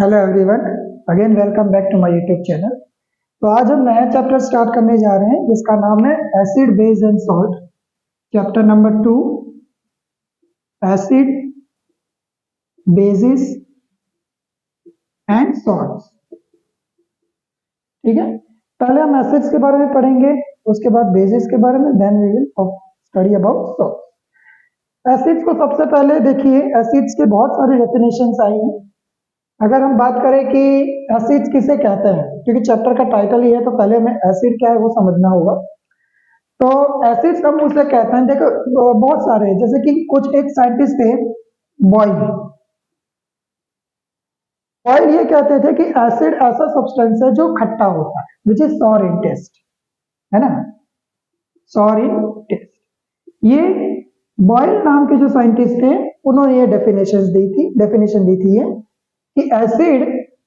Hello everyone, again welcome back to my YouTube channel. तो आज हम नया चैप्टर स्टार्ट करने जा रहे हैं जिसका नाम है acid base and salt. Chapter number 2, acid basis and salts. ठीक है, पहले हम एसिड्स के बारे में पढ़ेंगे, उसके बाद बेसिस के बारे में, then we will study about salts. Acids को सबसे पहले देखिए, एसिड्स के बहुत सारी डेफिनेशंस आई हैं। अगर हम बात करें कि एसिड किसे कहते हैं, क्योंकि चैप्टर का टाइटल ही है, तो पहले हमें एसिड क्या है वो समझना होगा। तो एसिड्स हम उसे कहते हैं, देखो बहुत सारे, जैसे कि कुछ एक साइंटिस्ट थे बॉयल। बॉयल ये कहते थे कि एसिड ऐसा सब्सटेंस है जो खट्टा होता है, which is sour in taste, है ना, सॉर इन टेस्ट। ये बॉयल नाम के जो साइंटिस्ट थे उन्होंने ये डेफिनेशन दी थी ये कि एसिड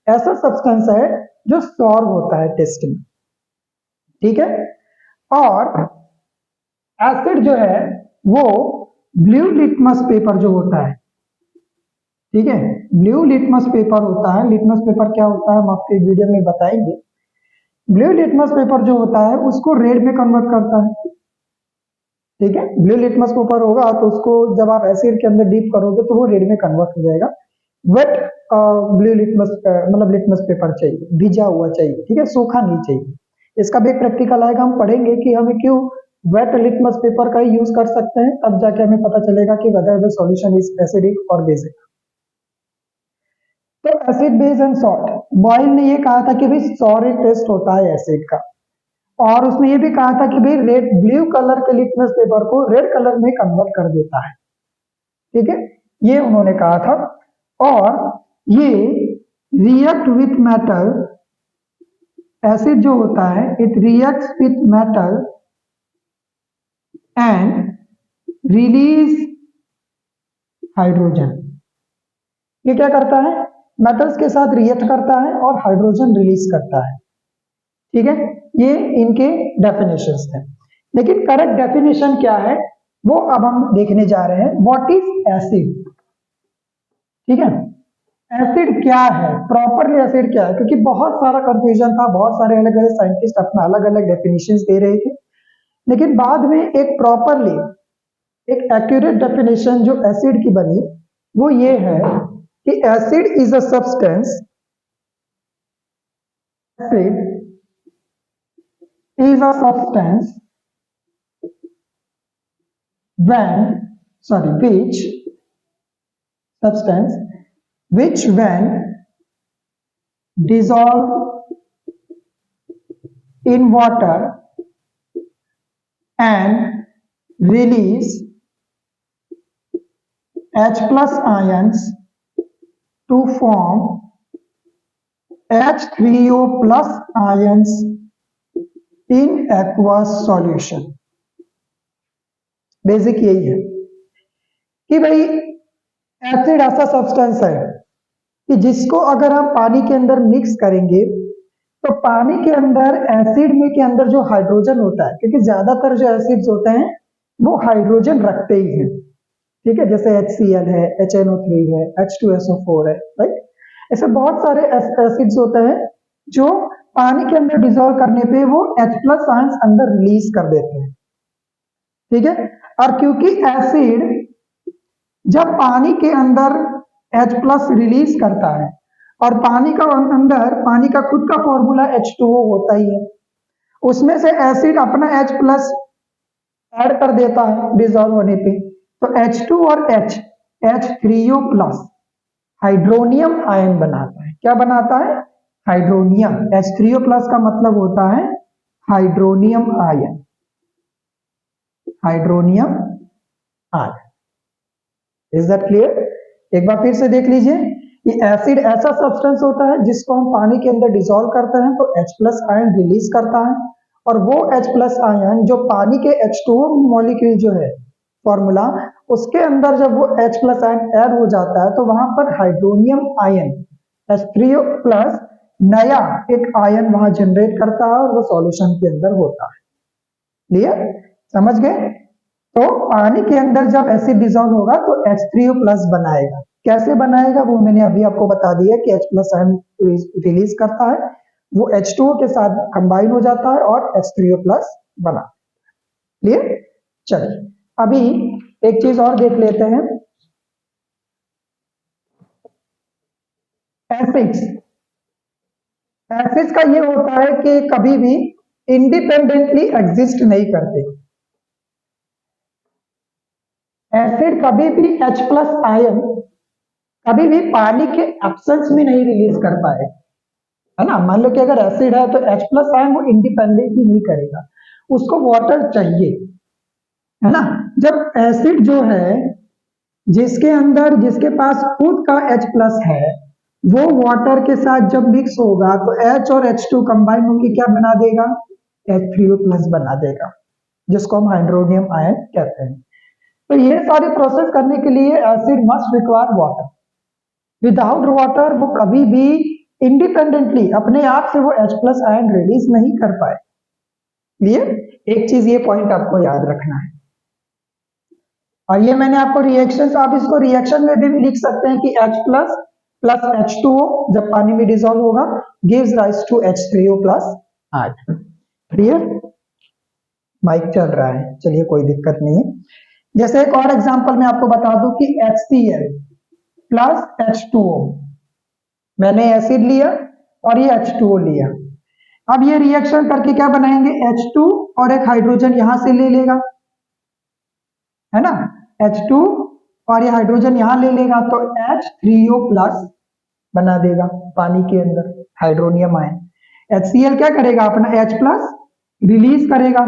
ऐसा सब्सटेंस है जो सॉर होता है टेस्ट में। ठीक है, और एसिड जो है वो ब्लू लिटमस पेपर जो होता है, ठीक है, ब्लू लिटमस पेपर होता है। लिटमस पेपर क्या होता है हम आपके वीडियो में बताएंगे। ब्लू लिटमस पेपर जो होता है उसको रेड में कन्वर्ट करता है। ठीक है, ब्लू लिटमस पेपर होगा तो उसको जब आप एसिड के अंदर डीप करोगे तो वो रेड में कन्वर्ट हो जाएगा। वेट ब्लू लिटमस मतलब लिटमस पेपर चाहिए, भिजा हुआ चाहिए, ठीक है, सूखा नहीं चाहिए। इसका भी एक प्रैक्टिकल आएगा, हम पढ़ेंगे कि हमें क्यों वेट लिटमस पेपर का ही यूज कर सकते हैं, तब जाके हमें पता चलेगा कि whether the solution is acidic और बेसिक। तो acid base and salt, Boyle ने ये कहा था कि भाई सॉरी टेस्ट होता है एसिड का, और उसने ये भी कहा था कि भाई रेड ब्लू कलर के लिटमस पेपर को रेड कलर में कन्वर्ट कर देता है। ठीक है, ये उन्होंने कहा था। और ये रिएक्ट विथ मेटल, एसिड जो होता है it reacts with metal and release hydrogen. ये क्या करता है, मेटल्स के साथ रिएक्ट करता है और हाइड्रोजन रिलीज करता है। ठीक है, ये इनके डेफिनेशंस हैं। लेकिन करेक्ट डेफिनेशन क्या है वो अब हम देखने जा रहे हैं। What is acid? ठीक है, एसिड क्या है, प्रॉपरली एसिड क्या है, क्योंकि बहुत सारा कंफ्यूजन था, बहुत सारे अलग अलग साइंटिस्ट अपना अलग अलग डेफिनेशंस दे रहे थे, लेकिन बाद में एक प्रॉपरली एक एक्यूरेट डेफिनेशन जो एसिड की बनी वो ये है कि acid is a substance, acid is a substance which when dissolved in water and release H plus ions to form H3O plus ions in aqueous solution। Basic यही है कि भाई एसिड ऐसा सब्सटेंस है कि जिसको अगर हम पानी के अंदर मिक्स करेंगे तो पानी के अंदर एसिड में के अंदर जो हाइड्रोजन होता है, क्योंकि ज्यादातर जो एसिड्स होते हैं वो हाइड्रोजन रखते ही हैं। ठीक है, जैसे HCl है, HNO3 है, H2SO4 है, राइट। ऐसे बहुत सारे एसिड्स होते हैं जो पानी के अंदर डिसॉल्व करने पे वो H प्लस आयंस अंदर रिलीज कर देते हैं। ठीक है, और क्योंकि एसिड जब पानी के अंदर H प्लस रिलीज करता है और पानी का अंदर पानी का खुद का फॉर्मूला H2O होता ही है, उसमें से एसिड अपना H प्लस ऐड कर देता है डिसॉल्व होने पे, तो H2 और H3O प्लस हाइड्रोनियम आयन बनाता है। क्या बनाता है? हाइड्रोनियम। H3O प्लस का मतलब होता है hydronium ion, hydronium ion. Is that clear? एक बार फिर से देख लीजिए कि एसिड ऐसा सब्सटेंस होता है जिसको हम पानी के अंदर डिसॉल्व करते हैं तो H प्लस आयन रिलीज करता है, और वो H प्लस आयन जो पानी के H2O मॉलिक्यूल जो है फॉर्मूला, उसके अंदर जब वो H प्लस आयन ऐड हो जाता है तो वहां पर हाइड्रोनियम आयन H3O प्लस नया एक आयन वहां जनरेट करता है और वो सॉल्यूशन के अंदर होता है। क्लियर? समझ गए? तो पानी के अंदर जब एसिड डिसॉल्व होगा तो H3O प्लस बनाएगा, कैसे बनाएगा वो मैंने अभी आपको बता दिया कि H प्लस आयन रिलीज करता है, वो H2O के साथ कंबाइन हो जाता है और H3O प्लस बना। क्लियर? चलिए अभी एक चीज और देख लेते हैं, एसिड्स। एसिड्स का ये होता है कि कभी भी इंडिपेंडेंटली एग्जिस्ट नहीं करते। एसिड कभी भी H प्लस आयन कभी भी पानी के एब्सेंस में नहीं रिलीज कर पाए, है ना। मान लो कि अगर एसिड है तो H प्लस आयन वो इंडिपेंडेंटली नहीं करेगा, उसको वाटर चाहिए, है ना। जब एसिड जो है जिसके अंदर जिसके पास खुद का H प्लस है वो वाटर के साथ जब मिक्स होगा तो H और H2 कंबाइन होकर क्या बना देगा, H3O प्लस बना देगा, जिसको हम हाइड्रोनियम आयन कहते हैं। तो ये सारी प्रोसेस करने के लिए acid must require water. Without water वो कभी भी इंडिपेंडेंटली अपने आप से वो H प्लस आयन रिलीज नहीं कर पाए। क्लियर? एक चीज ये पॉइंट आपको याद रखना है। और ये मैंने आपको रिएक्शन, आप इसको रिएक्शन में भी लिख सकते हैं कि H प्लस प्लस H2O जब पानी में डिसॉल्व होगा gives rise to H3O plus ion. Clear? Mic चल रहा है, चलिए कोई दिक्कत नहीं है। जैसे एक और एग्जांपल मैं आपको बता दूं कि HCl प्लस H2O, मैंने एसिड लिया और ये H2O लिया। अब ये रिएक्शन करके क्या बनाएंगे, H2 और एक हाइड्रोजन यहां से ले लेगा, है ना। H2 और ये हाइड्रोजन यहां ले लेगा तो H3O प्लस बना देगा पानी के अंदर हाइड्रोनियम आयन। HCl क्या करेगा, अपना H प्लस रिलीज करेगा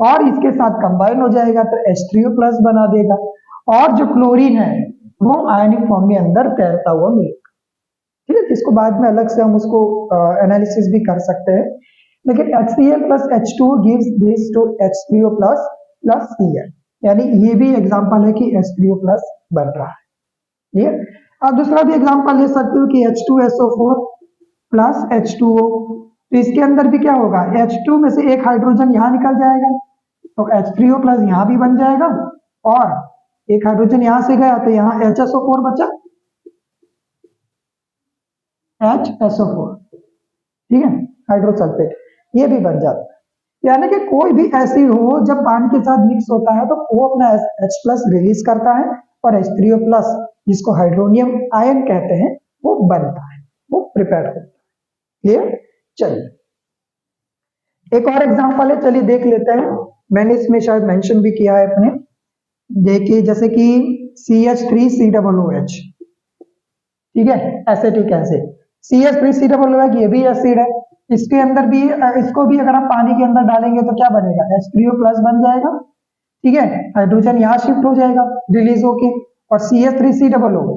और इसके साथ कंबाइन हो जाएगा तो H3O प्लस बना देगा, और जो क्लोरीन है वो आयनिक फॉर्म में अंदर तैरता हुआ मिलेगा। ठीक है, इसको बाद में अलग से हम उसको एनालिसिस भी कर सकते हैं, लेकिन HCl plus H2O gives this to H3O plus plus Cl, यानी ये भी एग्जांपल है कि H3O प्लस बन रहा है। ठीक है, आप दूसरा भी एग्जांपल ले सकते हो कि H2SO4 प्लस H2O, तो इसके अंदर भी क्या होगा, H2 में से एक हाइड्रोजन यहां निकल जाएगा तो H3O प्लस यहां भी बन जाएगा, और एक हाइड्रोजन यहां से गया तो यहां HSO4 बचा, HSO4, ठीक है, हाइड्रोसल्फेट, ये भी बन जाता है। यानी कि कोई भी एसिड हो जब पानी के साथ मिक्स होता है तो वो अपना H प्लस रिलीज करता है और H3O प्लस जिसको हाइड्रोनियम आयन कहते हैं वो बनता है, वो प्रिपेयर होता है। क्लियर? चलिए एक और एग्जांपल है, चलिए देख लेते हैं। मैंने इसमें शायद मेंशन भी किया है अपने, देखिए जैसे कि CH3COOH, ठीक है, एसिटिक एसिड। CH3COOH ये भी एसिड है, इसके अंदर भी इसको भी अगर हम पानी के अंदर डालेंगे तो क्या बनेगा, H3O प्लस बन जाएगा। ठीक है, हाइड्रोजन यहाँ शिफ्ट हो जाएगा रिलीज होके, और CH3COO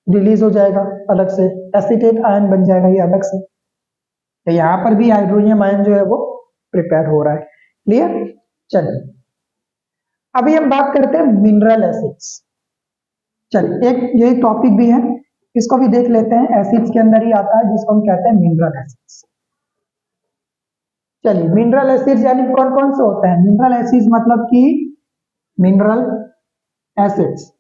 रिलीज हो जाएगा अलग से, एसीटेट आयन बन जाएगा ये अलग से। तो यहाँ पर भी हाइड्रोनियम आयन जो है वो प्रिपेयर हो रहा है। क्लियर? चलिए अभी हम बात करते हैं मिनरल एसिड्स। चलिए एक ये टॉपिक भी है, इसको भी देख लेते हैं, एसिड्स के अंदर ही आता है जिसको हम कहते हैं मिनरल एसिड्स। चलिए मिनरल एसिड्स यानी कौन कौन से होते हैं, मिनरल एसिड्स मतलब कि मिनरल एसिड्स,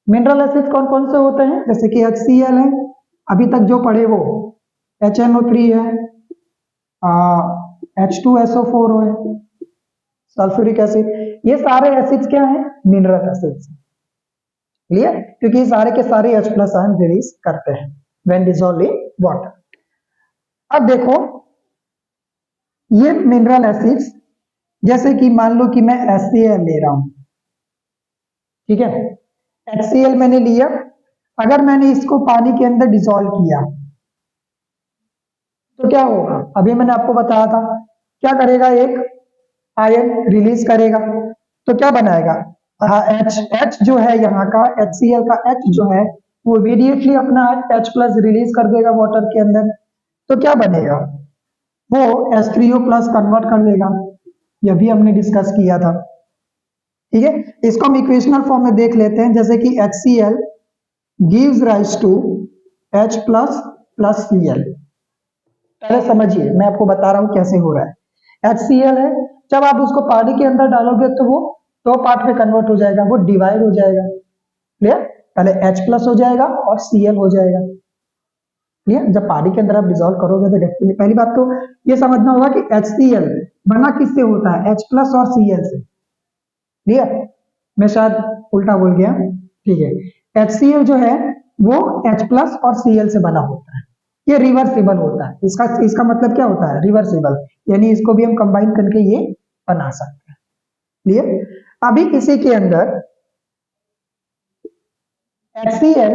मिनरल एसिड्स कौन कौन से होते हैं, जैसे कि HCl है, अभी तक जो पढ़े वो, HNO3 है, H2SO4 है, सल्फ्यूरिक एसिड, ये सारे एसिड्स क्या हैं, मिनरल एसिड्स। क्लियर? क्योंकि ये सारे के सारे H प्लस आयन रिलीज करते हैं व्हेन डिसॉल्व इन वाटर। अब देखो ये मिनरल एसिड्स, जैसे कि मान लो कि मैं HCl ले रहा हूं, ठीक है, HCl मैंने लिया, अगर मैंने इसको पानी के अंदर डिसॉल्व किया तो क्या होगा, अभी मैंने आपको बताया था क्या करेगा, एक आयन रिलीज करेगा, तो क्या बनाएगा, H जो है यहाँ का HCl का H जो है वो इमीडिएटली अपना H प्लस रिलीज कर देगा वाटर के अंदर, तो क्या बनेगा, वो H3O प्लस कन्वर्ट कर देगा, यह भी हमने डिस्कस किया था। ठीक है, इसको हम इक्वेशनल फॉर्म में देख लेते हैं, जैसे कि HCl gives rise to H plus plus Cl। पहले समझिए, मैं आपको बता रहा हूं कैसे हो रहा है। HCl है, जब आप उसको पानी के अंदर डालोगे तो वो दो पार्ट में कन्वर्ट हो जाएगा, वो डिवाइड हो जाएगा। क्लियर? पहले H प्लस हो जाएगा और Cl हो जाएगा। क्लियर? जब पानी के अंदर आप डिजोल्व करोगे तो डेफिनेटली पहली बात तो ये समझना होगा कि HCl बना किससे होता है? H प्लस और Cl से। क्लियर? मैं शायद उल्टा बोल गया, ठीक है। HCl जो है वो H प्लस और Cl से बना होता है, ये रिवर्सिबल होता है। इसका मतलब क्या होता है? रिवर्सिबल, यानी इसको भी हम कंबाइन करके ये बना सकते हैं। क्लियर? अभी इसी के अंदर HCl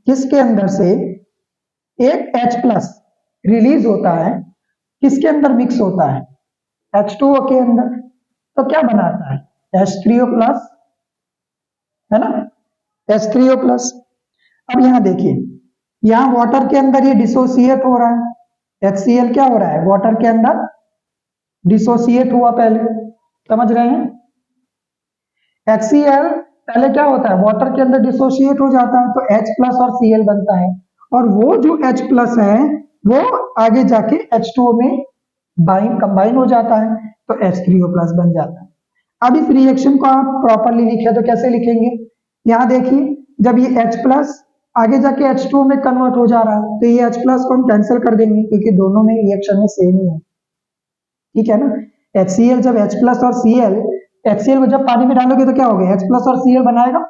जिसके अंदर से एक H प्लस रिलीज होता है, किसके अंदर मिक्स होता है? H2O के अंदर। तो क्या बनाता है? H3O प्लस, है ना, H3O प्लस। अब यहां देखिए, यहां वाटर के अंदर ये डिसोसिएट हो रहा है। HCl क्या हो रहा है? वाटर के अंदर डिसोसिएट हुआ पहले, समझ रहे हैं? HCl पहले क्या होता है? वाटर के अंदर डिसोसिएट हो जाता है, तो H प्लस और Cl बनता है, और वो जो H प्लस है वो आगे जाके H2O में कंबाइन हो जाता है, तो H3O प्लस बन जाता है। अब इस रिएक्शन को आप प्रॉपरली लिखे तो कैसे लिखेंगे? यहां देखिए, जब ये H प्लस आगे जाके H2O में कन्वर्ट हो जा रहा है, तो ये H प्लस को हम कैंसिल कर देंगे, क्योंकि दोनों में रिएक्शन में सेम ही है। ठीक है ना? HCl जब H प्लस और Cl, HCl को जब पानी में डालोगे तो क्या हो गया? H प्लस और Cl बनाएगा,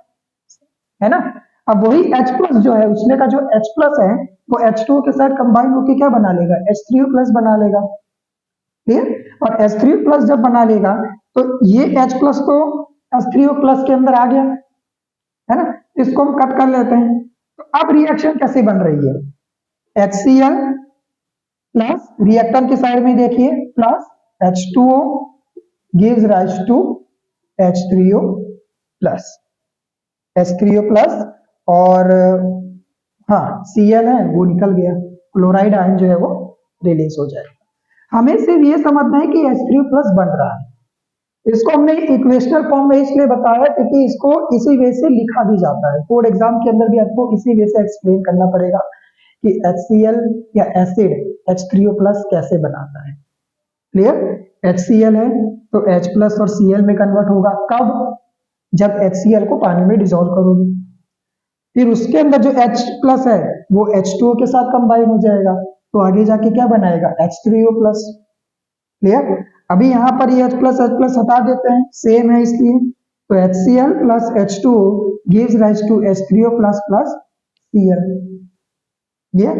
है ना? अब वही H प्लस जो है, उसमें का जो H प्लस है वो H2O के साथ कंबाइन होकर क्या बना लेगा? H3O प्लस बना लेगा। क्लियर? और H3O प्लस जब बना लेगा तो ये H प्लस तो H3O प्लस के अंदर आ गया, है ना? इसको हम कट कर लेते हैं। तो अब रिएक्शन कैसे बन रही है? HCl प्लस रिएक्टेंट की साइड में देखिए plus H2O gives rise to H3O plus, H3O plus, और हाँ Cl है वो निकल गया, क्लोराइड आयन जो है वो रिलीज हो जाएगा। हमें सिर्फ ये समझना है कि H3O प्लस बन रहा है। इसको हमने इक्वेशनल फॉर्म में इसलिए बताया क्योंकि इसको इसी वे से लिखा भी जाता है। बोर्ड एग्जाम के अंदर भी आपको इसी वे से एक्सप्लेन करना पड़ेगा कि HCl या एसिड H3O प्लस कैसे बनाता है। क्लियर? HCl है तो H प्लस और Cl में कन्वर्ट होगा, कब? जब HCl को पानी में डिसॉल्व करोगे, फिर उसके अंदर जो H प्लस है वो H2O के साथ कंबाइन हो जाएगा, तो आगे जाके क्या बनाएगा? H3O plus. क्लियर? अभी यहां पर ये H प्लस हटा देते हैं, सेम है इसलिए, तो HCl plus H2O gives rise to H3O plus plus Cl। Clear?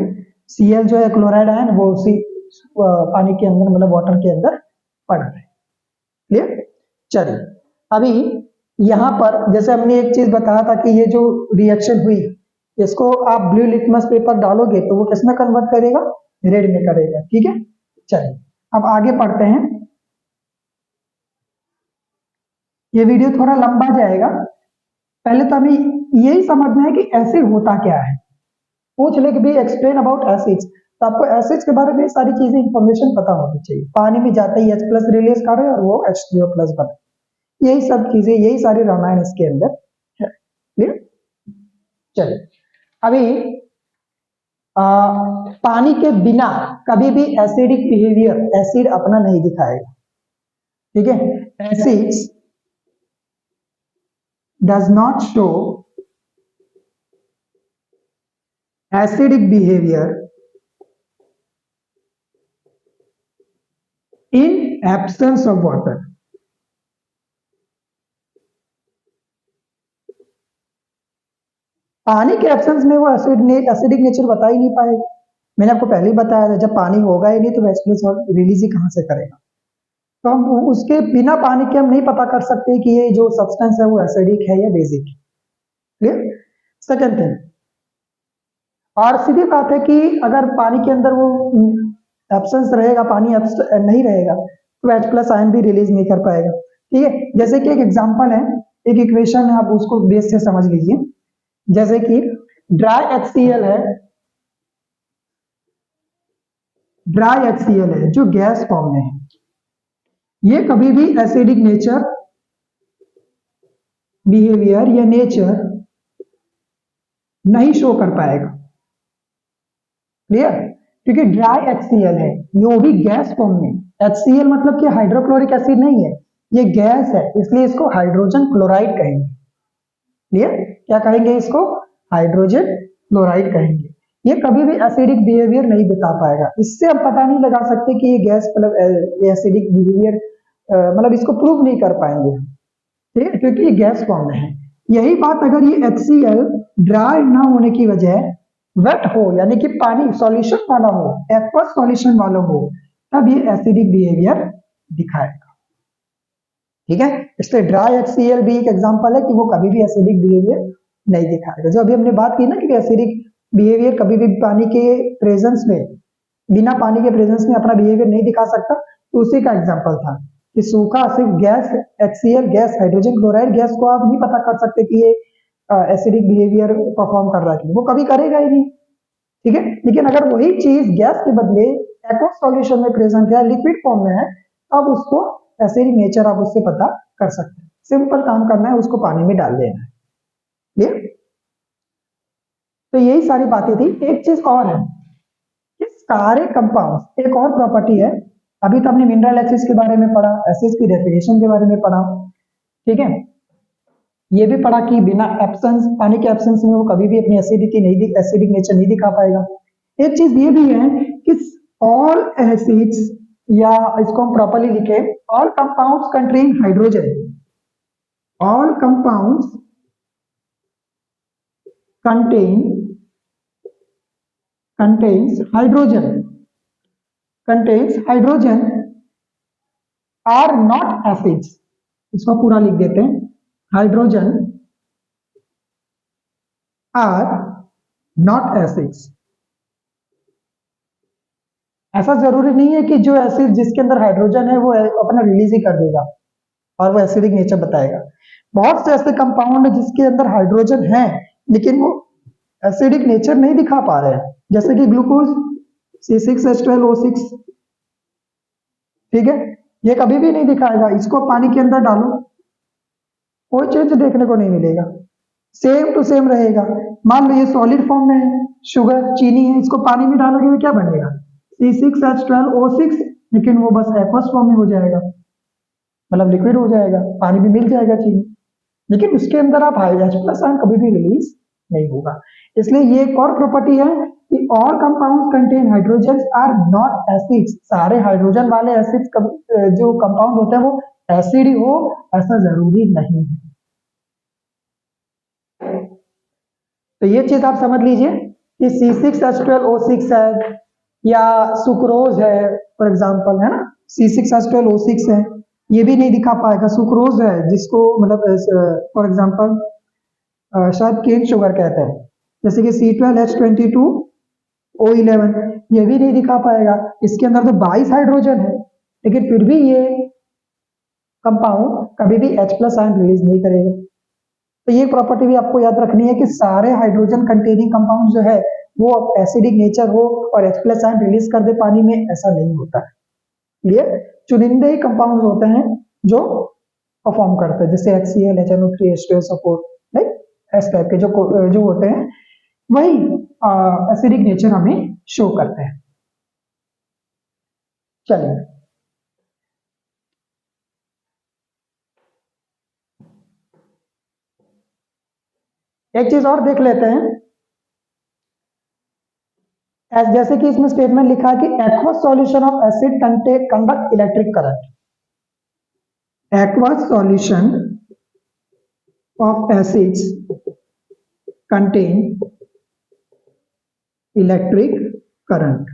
Cl जो है क्लोराइड आयन, वो उसी पानी के अंदर मतलब वाटर के अंदर पड़ रहा है। क्लियर? चलिए, अभी यहां पर जैसे हमने एक चीज बताया था कि ये जो रिएक्शन हुई, इसको आप ब्लू लिटमस पेपर डालोगे तो वो किसमें कन्वर्ट करेगा? रेड में करेगा। ठीक है, चलिए अब आगे पढ़ते हैं। ये वीडियो थोड़ा लंबा जाएगा, पहले तो हमें यही समझना है कि एसिड होता क्या है। पूछ ले कि भी एक्सप्लेन अबाउट एसिड्स, तो आपको एसिड्स के बारे में सारी चीजें इंफॉर्मेशन पता होनी चाहिए। पानी में जाते ही H प्लस रिलीज कर रहे हैं और वो H3O प्लस बना, यही सब चीजें, यही सारी रामायण इसके अंदर है। क्लियर? चलिए, अभी पानी के बिना कभी भी एसिडिक बिहेवियर एसिड अपना नहीं दिखाएगा। ठीक है? Acids does not show acidic behaviour in absence of water. पानी के एब्सेंस में वो एसिडिक नेचर बता ही नहीं पाएगा। मैंने आपको पहले ही बताया था, जब पानी होगा ही नहीं तो H प्लस रिलीज ही कहां से करेगा। तो हम उसके बिना पानी के हम नहीं पता कर सकते कि ये जो सब्सटेंस है वो एसिडिक है या बेसिक। क्लियर? सेकंड थिंग, और सीधी बात है कि अगर पानी के अंदर वो एब्सेंस रहेगा, पानी नहीं रहेगा, तो H प्लस आयन भी रिलीज नहीं कर पाएगा। ठीक है? जैसे कि एक एग्जांपल है, एक इक्वेशन है, आप उसको बेस से समझ लीजिए। जैसे कि ड्राई HCl है, ड्राई HCl है जो गैस फॉर्म में है, ये कभी भी एसिडिक नेचर बिहेवियर या नेचर नहीं शो कर पाएगा। क्लियर? क्योंकि ड्राई HCl है, वो भी गैस फॉर्म में। HCl मतलब कि हाइड्रोक्लोरिक एसिड नहीं है, ये गैस है, इसलिए इसको हाइड्रोजन क्लोराइड कहेंगे। क्लियर? क्या कहेंगे इसको? हाइड्रोजन क्लोराइड कहेंगे। ये कभी भी एसिडिक बिहेवियर नहीं दिखा पाएगा। इससे हम पता नहीं लगा सकते कि ये गैस मतलब एसिडिक बिहेवियर, मतलब इसको प्रूव नहीं कर पाएंगे, ठीक है, क्योंकि ये गैस फॉर्म में है। यही बात अगर ये HCl ड्राई ना होने की वजह वेट हो, यानी कि पानी सॉल्यूशन वाला हो, एक्वस सॉल्यूशन वाला हो, तब ये एसिडिक बिहेवियर दिखाएगा। ठीक है, इसलिए ड्राई HCl भी एक एग्जांपल है कि वो कभी भी एसिडिक बिहेवियर नहीं दिखाएगा। जो अभी हमने बात की ना कि एसिडिक बिहेवियर कभी भी पानी के प्रेजेंस में, बिना पानी के प्रेजेंस में अपना बिहेवियर नहीं दिखा सकता, तो उसी का एग्जांपल था कि सूखा सिर्फ gas HCl gas, hydrogen chloride gas को आप नहीं पता कर सकते कि ये एसिडिक बिहेवियर परफॉर्म कर रहा है, वो कभी करेगा ही नहीं। ठीक है, लेकिन अगर वही चीज गैस के बदले एक्वस सॉल्यूशन में प्रेजेंट है, लिक्विड फॉर्म में है, अब उसको एसिडिक नेचर आप उससे पता कर सकते हैं। सिंपल काम करना है, उसको पानी में डाल देना है। ये तो यही सारी बातें थी। एक चीज और है कि सारे कंपाउंड्स, एक और प्रॉपर्टी है, अभी तो हमने मिनरल एसिड्स के बारे में पढ़ा, एसिड्स की डेफिनेशन के बारे में पढ़ा, ठीक है, ये भी पढ़ा कि बिना एब्सेंस, पानी के एब्सेंस में वो कभी भी अपनी एसिडिटी नहीं, एसिडिक नेचर नहीं दिखा पाएगा। एक चीज ये भी है कि ऑल एसिड्स, या इसको हम प्रॉपर्ली लिखे, all compounds contain hydrogen, all compounds contains hydrogen are not acids। इसको पूरा लिख देते हैं, हाइड्रोजन आर नॉट एसिड्स। ऐसा जरूरी नहीं है कि जो एसिड जिसके अंदर हाइड्रोजन है वो अपना रिलीज ही कर देगा और वो एसिडिक नेचर बताएगा। बहुत से ऐसे कंपाउंड जिसके अंदर हाइड्रोजन है लेकिन वो एसिडिक नेचर नहीं दिखा पा रहे हैं, जैसे कि ग्लूकोज C6H12O6, ठीक है, ये कभी भी नहीं दिखाएगा। इसको पानी के अंदर डालो, कोई चेंज देखने को नहीं मिलेगा, सेम टू सेम रहेगा। मान लो ये सॉलिड फॉर्म में है, शुगर चीनी है, इसको पानी में डालोगे क्या बनेगा? C6H12O6, लेकिन वो बस एक्वस फॉर्म में हो जाएगा, मतलब लिक्विड हो जाएगा, पानी में मिल जाएगा चीनी, लेकिन उसके अंदर आप H+ आयन कभी भी रिलीज नहीं होगा। इसलिए ये एक और प्रॉपर्टी है कि all compounds contain hydrogen are not acids. सारे हाइड्रोजन वाले एसिड्स जो कंपाउंड होते हैं वो एसिड ही हो, ऐसा जरूरी नहीं है। तो ये चीज आप समझ लीजिए कि C6H12O6 है या सुक्रोज है फॉर एग्जांपल, है ना, C6H12O6 है, ये भी नहीं दिखा पाएगा। सुक्रोज है जिसको मतलब फॉर एग्जांपल शायद केन शुगर कहते हैं, जैसे कि C12H22O11, ये भी नहीं दिखा पाएगा। इसके अंदर तो 22 हाइड्रोजन है, लेकिन फिर भी ये कंपाउंड कभी भी H+ आयन रिलीज नहीं करेगा। तो ये प्रॉपर्टी भी आपको याद रखनी है कि सारे हाइड्रोजन कंटेनिंग कंपाउंड जो है वो एसिडिक नेचर हो और H+ आयन रिलीज कर दे पानी में, ऐसा नहीं होता है। ये चुनिंदे ही कंपाउंड होते हैं जो परफॉर्म करते हैं, जैसे HCl, HNO3, H2SO4, राइट, इस टाइप के जो होते हैं वही एसिडिक नेचर हमें शो करते हैं। चलिए एक चीज और देख लेते हैं, जैसे कि इसमें स्टेटमेंट लिखा है कि aqueous solution of acid conduct electric current. Aqueous solution of acids contain electric current.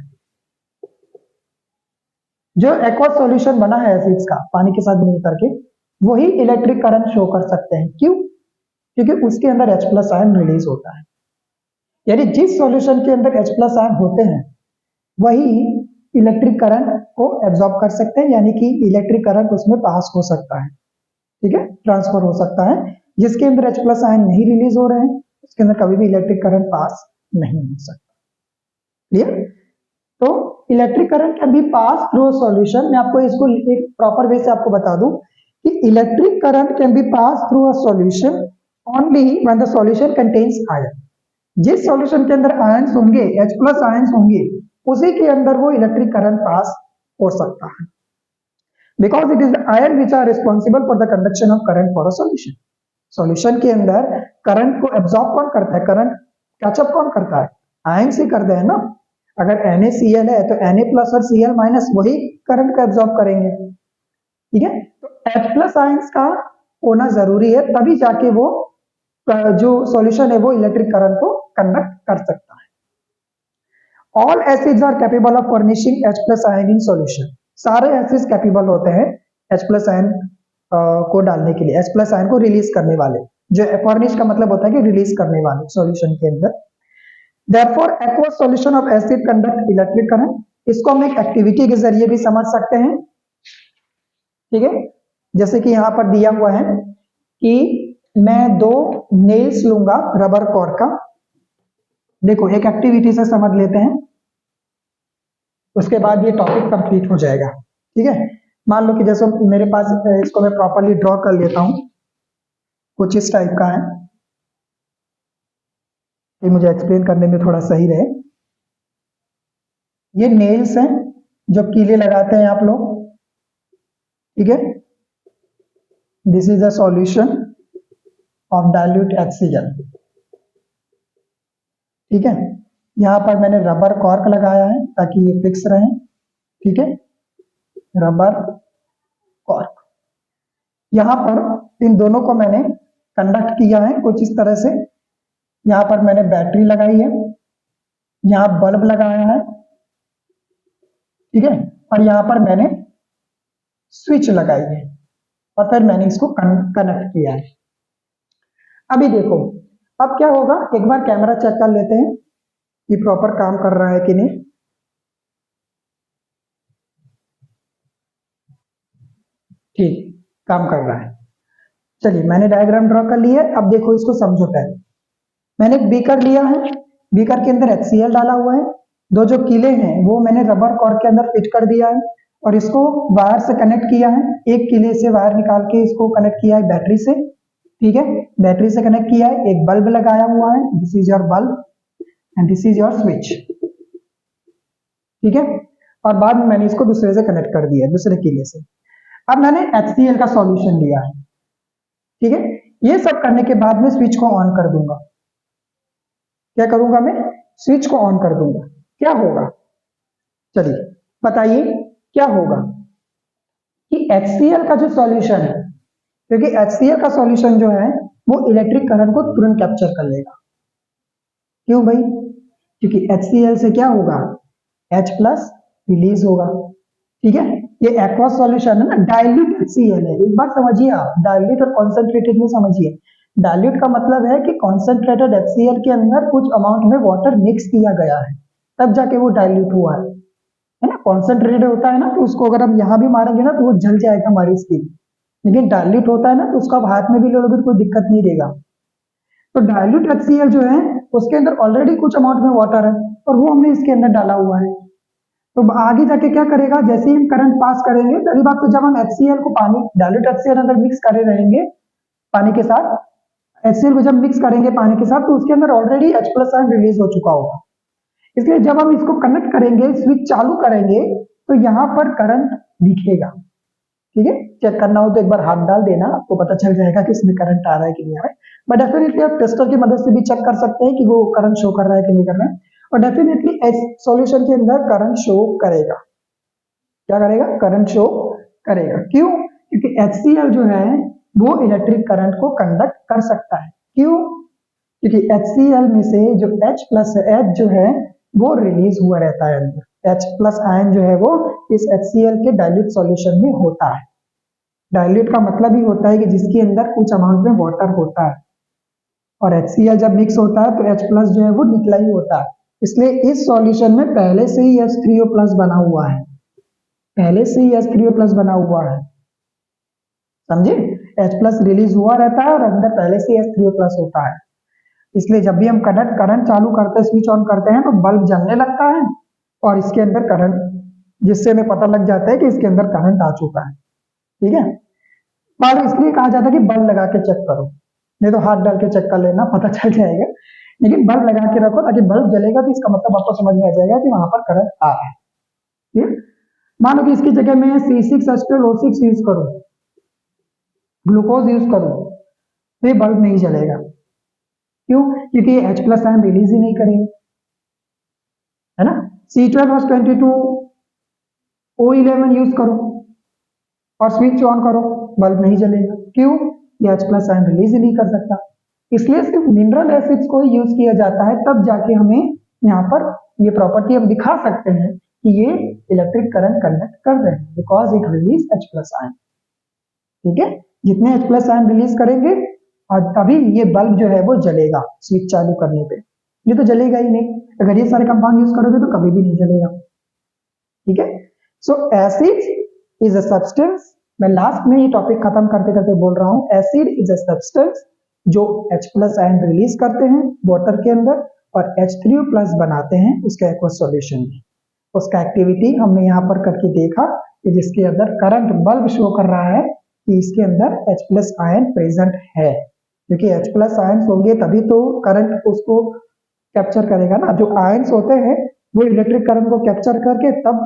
जो एक्वस सॉल्यूशन बना है एसिड्स का पानी के साथ मिल करके, वही इलेक्ट्रिक करंट शो कर सकते हैं। क्यों? क्योंकि उसके अंदर H+ आयन रिलीज होता है, यानी जिस सॉल्यूशन के अंदर H+ आयन होते हैं वही इलेक्ट्रिक करंट को एब्जॉर्ब कर सकते हैं, यानी कि इलेक्ट्रिक करंट उसमें पास हो सकता है, ठीक है, ट्रांसफर हो सकता है। जिसके अंदर H+ आयन नहीं रिलीज हो रहे हैं उसके अंदर कभी भी इलेक्ट्रिक करंट पास नहीं हो सकता। क्लियर? तो electric current can be pass through solution. मैं आपको इसको एक प्रॉपर वे से आपको बता दूं कि electric current can be pass through a solution only when the solution contains ion. जिस सॉल्यूशन के अंदर आयंस होंगे, H+ आयंस होंगे, उसी के अंदर वो इलेक्ट्रिक करंट पास हो सकता है। Because it is ion which are responsible for the conduction of current for a solution. Solution के अंदर करंट को एब्जॉर्ब कौन करता है, करंट कैचअप कौन करता है, आयन से करते हैं ना। अगर NaCl है तो Na प्लस और Cl माइनस वही करंट को एब्जॉर्ब करेंगे, ठीक है। तो H प्लस आयंस का होना जरूरी है, तभी जाके वो जो सॉल्यूशन है वो इलेक्ट्रिक करंट को कंडक्ट कर सकता है। All acids are capable of furnishing H plus ion in solution. सारे एसिड्स कैपेबल होते हैं H प्लस आयन को डालने के लिए, H प्लस आयन को रिलीज करने वाले, जो फर्निश का मतलब होता है कि रिलीज करने वाले सॉल्यूशन के अंदर। Therefore, aqueous solution of acid conduct electric current। इसको हम एक एक्टिविटी के जरिए भी समझ सकते हैं, ठीक है। जैसे कि यहां पर दिया हुआ है कि मैं 2 नेल्स लूंगा रबर कॉर्ड का। देखो एक एक्टिविटी से समझ लेते हैं, उसके बाद ये टॉपिक कंप्लीट हो जाएगा, ठीक है। मान लो कि जैसे मेरे पास, इसको मैं प्रॉपर्ली ड्रॉ कर लेता हूं, कुछ इस टाइप का है, ये मुझे एक्सप्लेन करने में थोड़ा सही रहे। ये नेल्स हैं जो कीले लगाते हैं आप लोग, ठीक है। This is a solution of dilute HCl, ठीक है। यहां पर मैंने रबर कॉर्क लगाया है ताकि ये फिक्स रहे, ठीक है, रबर कॉर्क। यहां पर इन दोनों को मैंने कंडक्ट किया है कुछ इस तरह से। यहां पर मैंने बैटरी लगाई है, यहां बल्ब लगाया है, ठीक है, और यहां पर मैंने स्विच लगाई है, और फिर मैंने इसको कनेक्ट किया है। अभी देखो अब क्या होगा, एक बार कैमरा चेक कर लेते हैं कि प्रॉपर काम कर रहा है कि नहीं। ठीक, काम कर रहा है। चलिए मैंने डायग्राम ड्रॉ कर लिया है, अब देखो इसको समझो पहले। मैंने एक बीकर लिया है, बीकर के अंदर HCl डाला हुआ है, 2 जो कीले हैं वो मैंने रबर कॉर्ड के अंदर फिट कर दिया है, और इसको वायर से कनेक्ट किया है। एक कीले से वायर निकाल के इसको कनेक्ट किया है बैटरी से, ठीक है, बैटरी से कनेक्ट किया है। एक बल्ब लगाया हुआ है, this is your bulb and this is your switch, ठीक है। और बाद में मैंने इसको दूसरे से कनेक्ट कर दिया है, दूसरे कीले से। अब मैंने HCl का सॉल्यूशन लिया है, ठीक है। ये सब करने के बाद में स्विच को ऑन कर दूंगा। क्या करूंगा मैं, स्विच को ऑन कर दूंगा। क्या होगा, चलिए बताइए क्या होगा कि HCl का जो सॉल्यूशन है, क्योंकि HCl का सॉल्यूशन जो है वो इलेक्ट्रिक करंट को तुरंत कैप्चर कर लेगा। क्यों भाई, क्योंकि HCl से क्या होगा, H प्लस रिलीज होगा, ठीक है। ये एक्वस सॉल्यूशन है ना, डाइल्यूट HCl है। एक बात समझिए आप, डाइल्यूट और कॉन्सेंट्रेटेड में समझिए। डाइल्यूट का मतलब है कि कॉन्सेंट्रेटेड HCl के अंदर कुछ अमाउंट में वाटर मिक्स किया गया है, तब जाके वो डाइल्यूट हुआ है ना। कॉन्सेंट्रेटेड होता है ना तो उसको अगर हम यहां भी मारेंगे ना तो वो जल जाएगा हमारी स्किन, लेकिन डाइल्यूट होता है ना तो उसका हाथ में भी लोगे तो कोई दिक्कत नहीं देगा। तो डाइल्यूट HCl जो है उसके अंदर ऑलरेडी कुछ अमाउंट में वाटर है, और वो हमने इसके अंदर डाला हुआ है। तो आगे जाके क्या करेगा, जैसे ही हम करंट पास करेंगे, पहली बात तो जब हम HCl को पानी, डाइल्यूट HCl अगर मिक्स करे रहेंगे पानी के साथ, HCl को जब मिक्स करेंगे पानी के साथ तो उसके अंदर already H plus ion release हो चुका होगा। इसलिए जब हम इसको कनेक्ट करेंगे, स्विच चालू करेंगे, तो यहाँ पर करंट दिखेगा, ठीक है। चेक करना हो तो एक बार हाथ डाल देना, आपको पता चल जाएगा कि इसमें करंट आ रहा है कि नहीं आ रहा है। बट डेफिनेटली आप टेस्टर की मदद से भी चेक कर सकते हैं कि वो करंट शो कर रहा है कि नहीं कर रहा है, और डेफिनेटली सॉल्यूशन के अंदर करंट शो करेगा। क्या करेगा, करंट शो करेगा। क्यों, क्योंकि HCl जो है वो इलेक्ट्रिक करंट को कंडक्ट कर सकता है। क्यों, क्योंकि HCl में से जो H प्लस H जो है वो रिलीज हुआ रहता है अंदर। H प्लस आयन जो है वो इस HCl के डाइल्यूट सॉल्यूशन में होता है। डाइल्यूट का मतलब ही होता है कि जिसके अंदर कुछ अमाउंट में वाटर होता है, और HCl जब मिक्स होता है तो H प्लस जो है वो निकला ही होता है। इसलिए इस सॉल्यूशन में पहले से ही H3O प्लस बना हुआ है, पहले से ही H3O प्लस बना हुआ है, समझे। H प्लस रिलीज हुआ रहता है और अंदर पहले से H3O प्लस होता है। इसलिए जब भी हम करंट चालू करते हैं, स्विच ऑन करते हैं, तो बल्ब जलने लगता है और इसके अंदर करंट, जिससे हमें पता लग जाता है कि इसके अंदर करंट आ चुका है, ठीक है। पर इसलिए कहा जाता है कि बल्ब लगा के चेक करो, नहीं तो हाथ डाल के चेक कर लेना, पता चल जाएगा। लेकिन बल्ब लगा के रखो, ताकि बल्ब जलेगा तो इसका मतलब आपको समझ में आ जाएगा कि वहां पर करंट आ रहा है, ठीक है। मान लो कि इसकी जगह मैं C6H12O6 यूज करूं, ग्लूकोज यूज करूं, तो ये बल्ब नहीं जलेगा। क्यों? क्योंकि ये H+ आयन रिलीज ही नहीं करेगा, है ना। C12H22 O11 यूज करो और स्विच ऑन करो, बल्ब नहीं जलेगा। क्यों? ये H+ आयन रिलीज ही नहीं कर सकता। इसलिए सिर्फ मिनरल एसिड्स को यूज किया जाता है, तब जाके हमें यहाँ पर ये प्रॉपर्टी हम दिखा सकते हैं कि ये इलेक्ट्रिक करंट कंडक्ट कर रहे हैं, because it release H+ ion. ठीक है, जितने H+ आयन रिलीज करेंगे और तभी ये बल्ब जो है वो जलेगा स्विच चालू करने पे, ये तो जलेगा ही नहीं। अगर ये सारे कंपाउंड यूज करोगे तो कभी भी नहीं जलेगा। ठीक है, सो एसिड इज अ सब्सटेंस, मैं लास्ट में ये टॉपिक खत्म करते करते बोल रहा हूं, एसिड इज अ सब्सटेंस जो H+ आयन रिलीज करते हैं वाटर के अंदर और H3+ बनाते हैं उसके एक्वस सॉल्यूशन में। उसका एक्टिविटी हमने यहाँ पर करके देखा कि जिसके अंदर करंट बल्ब शो कर रहा है कि इसके अंदर H+ आयन प्रेजेंट है, क्योंकि H+ आयन होंगे तभी तो करंट उसको कैप्चर करेगा ना। जो आयन्स होते हैं वो इलेक्ट्रिक करंट को कैप्चर करके तब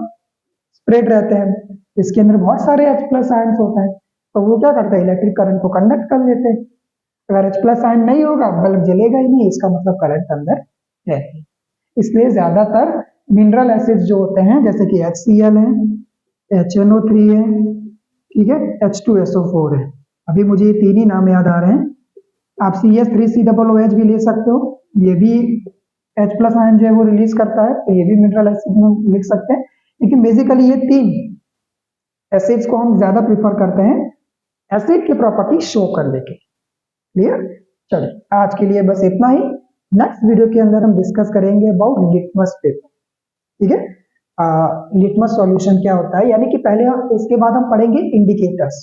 स्प्रेड रहते हैं। इसके अंदर बहुत सारे H+ आयन्स होते हैं, तो वो क्या करते हैं, इलेक्ट्रिक करंट को कंडक्ट कर लेते हैं। अगर H+ आयन नहीं होगा बल्ब जलेगा ही नहीं, इसका मतलब करंट अंदर है। इसलिए ज्यादातर मिनरल एसिड्स जो होते हैं जैसे कि HCl है, HNO3 है, ठीक है, H2SO4 है, अभी मुझे ये तीन ही नाम याद आ रहे हैं। आप CS3COOH भी ले सकते हो, ये भी H+ आयन जो है वो रिलीज करता है, तो ये भी मिनरल एसिड में लिख सकते हैं। लेकिन बेसिकली ये तीन एसिड्स को हम ज्यादा प्रीफर करते हैं एसिड की प्रॉपर्टी शो करने के। क्लियर? चलिए आज के लिए बस इतना ही। नेक्स्ट वीडियो के अंदर हम डिस्कस करेंगे अबाउट लिटमस पेपर। ठीक है, लिटमस सॉल्यूशन क्या होता है, यानी कि पहले इसके बाद हम पढ़ेंगे इंडिकेटर्स,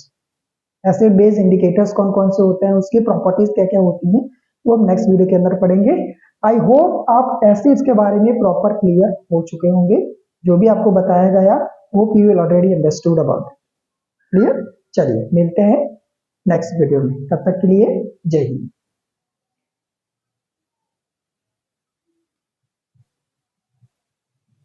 एसिड बेस इंडिकेटर्स कौन कौन से होते हैं, उसकी प्रॉपर्टीज क्या क्या होती हैं, वो हम नेक्स्ट वीडियो के अंदर पढ़ेंगे। आई होप आप एसिड्स के बारे में प्रॉपर क्लियर हो चुके होंगे, जो भी आपको बताया गया hope you will already understood about it. Clear? चलिए मिलते हैं नेक्स्ट वीडियो में, तब तक के लिए जय हिंद।